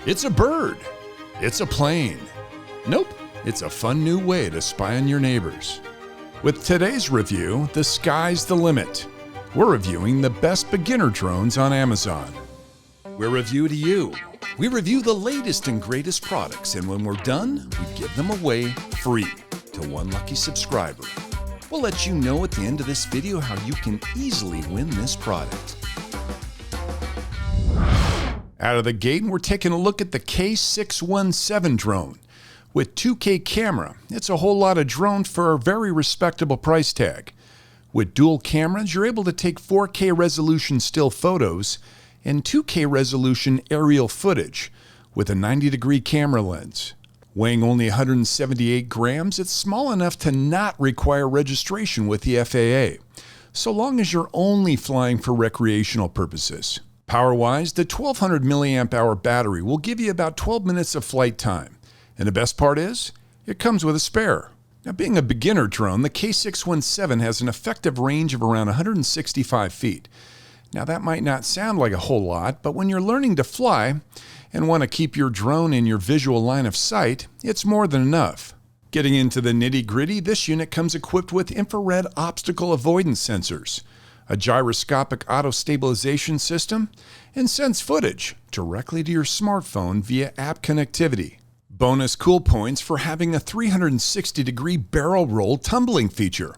It's a bird. It's a plane. Nope, it's a fun new way to spy on your neighbors. With today's review, the sky's the limit. We're reviewing the best beginner drones on Amazon. We're review to you. We review the latest and greatest products, and when we're done, we give them away free to one lucky subscriber. We'll let you know at the end of this video how you can easily win this product. Out of the gate, we're taking a look at the K617 drone. With 2K camera, it's a whole lot of drone for a very respectable price tag. With dual cameras, you're able to take 4K resolution still photos and 2K resolution aerial footage with a 90-degree camera lens. Weighing only 178 grams, it's small enough to not require registration with the FAA, so long as you're only flying for recreational purposes. Power-wise, the 1200 milliamp hour battery will give you about 12 minutes of flight time. And the best part is, it comes with a spare. Now, being a beginner drone, the K617 has an effective range of around 165 feet. Now, that might not sound like a whole lot, but when you're learning to fly and want to keep your drone in your visual line of sight, it's more than enough. Getting into the nitty-gritty, this unit comes equipped with infrared obstacle avoidance sensors, a gyroscopic auto-stabilization system, and sends footage directly to your smartphone via app connectivity. Bonus cool points for having a 360-degree barrel roll tumbling feature.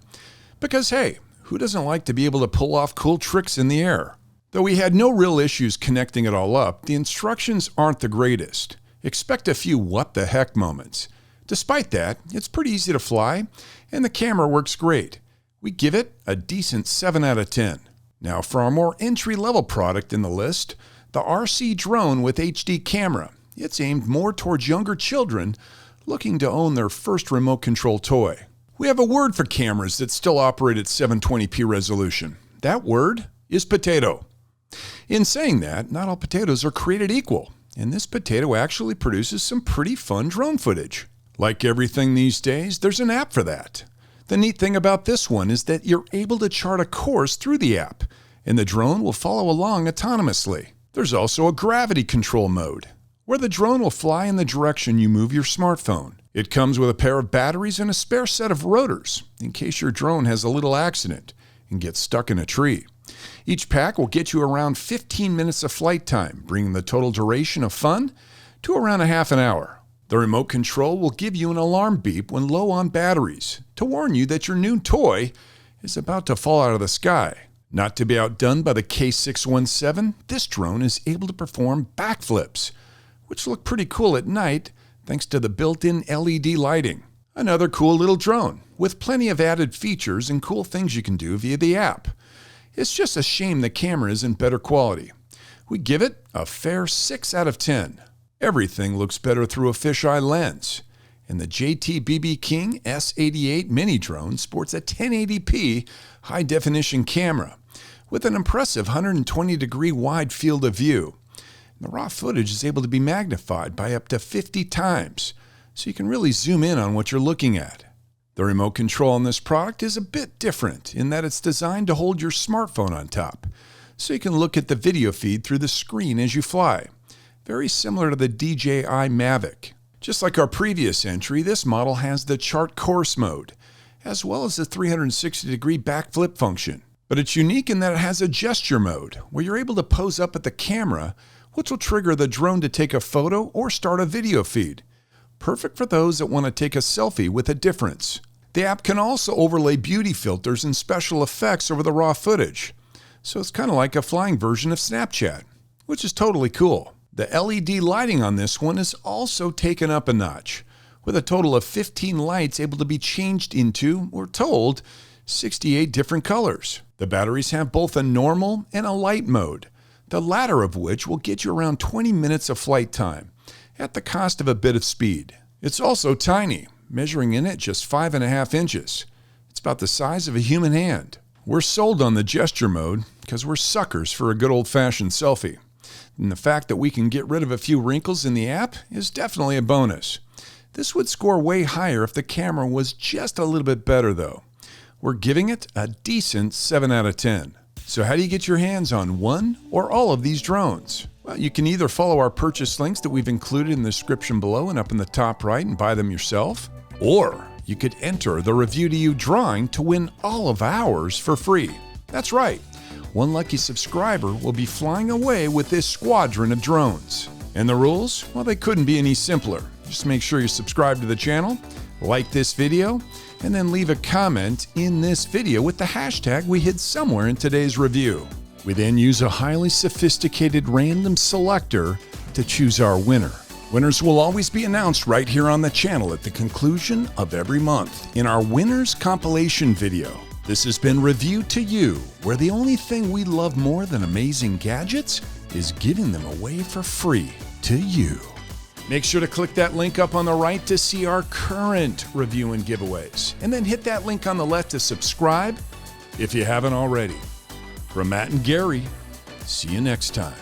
Because hey, who doesn't like to be able to pull off cool tricks in the air? Though we had no real issues connecting it all up, the instructions aren't the greatest. Expect a few what the heck moments. Despite that, it's pretty easy to fly, and the camera works great. We give it a decent 7 out of 10. Now for our more entry-level product in the list, the RC drone with HD camera. It's aimed more towards younger children looking to own their first remote control toy. We have a word for cameras that still operate at 720p resolution. That word is potato. In saying that, not all potatoes are created equal, and this potato actually produces some pretty fun drone footage. Like everything these days, there's an app for that. The neat thing about this one is that you're able to chart a course through the app, and the drone will follow along autonomously. There's also a gravity control mode, where the drone will fly in the direction you move your smartphone. It comes with a pair of batteries and a spare set of rotors, in case your drone has a little accident and gets stuck in a tree. Each pack will get you around 15 minutes of flight time, bringing the total duration of fun to around a half an hour. The remote control will give you an alarm beep when low on batteries to warn you that your new toy is about to fall out of the sky. Not to be outdone by the K617, this drone is able to perform backflips, which look pretty cool at night thanks to the built-in LED lighting. Another cool little drone with plenty of added features and cool things you can do via the app. It's just a shame the camera isn't better quality. We give it a fair 6 out of 10. Everything looks better through a fisheye lens, and the JTBB King S88 mini drone sports a 1080p high-definition camera with an impressive 120-degree wide field of view. And the raw footage is able to be magnified by up to 50 times, so you can really zoom in on what you're looking at. The remote control on this product is a bit different in that it's designed to hold your smartphone on top, so you can look at the video feed through the screen as you fly. Very similar to the DJI Mavic. Just like our previous entry, this model has the chart course mode, as well as the 360-degree backflip function. But it's unique in that it has a gesture mode, where you're able to pose up at the camera, which will trigger the drone to take a photo or start a video feed. Perfect for those that want to take a selfie with a difference. The app can also overlay beauty filters and special effects over the raw footage. So it's kind of like a flying version of Snapchat, which is totally cool. The LED lighting on this one is also taken up a notch, with a total of 15 lights able to be changed into, we're told, 68 different colors. The batteries have both a normal and a light mode, the latter of which will get you around 20 minutes of flight time, at the cost of a bit of speed. It's also tiny, measuring in at just 5.5 inches. It's about the size of a human hand. We're sold on the gesture mode because we're suckers for a good old-fashioned selfie. And the fact that we can get rid of a few wrinkles in the app is definitely a bonus. This would score way higher if the camera was just a little bit better though. We're giving it a decent 7 out of 10. So how do you get your hands on one or all of these drones? Well, you can either follow our purchase links that we've included in the description below and up in the top right and buy them yourself, or you could enter the Review to You drawing to win all of ours for free. That's right. One lucky subscriber will be flying away with this squadron of drones. And the rules? Well, they couldn't be any simpler. Just make sure you subscribe to the channel, like this video, and then leave a comment in this video with the hashtag we hid somewhere in today's review. We then use a highly sophisticated random selector to choose our winner. Winners will always be announced right here on the channel at the conclusion of every month in our Winners Compilation video. This has been Review to You, where the only thing we love more than amazing gadgets is giving them away for free to you. Make sure to click that link up on the right to see our current review and giveaways, and then hit that link on the left to subscribe if you haven't already. From Matt and Gary, see you next time.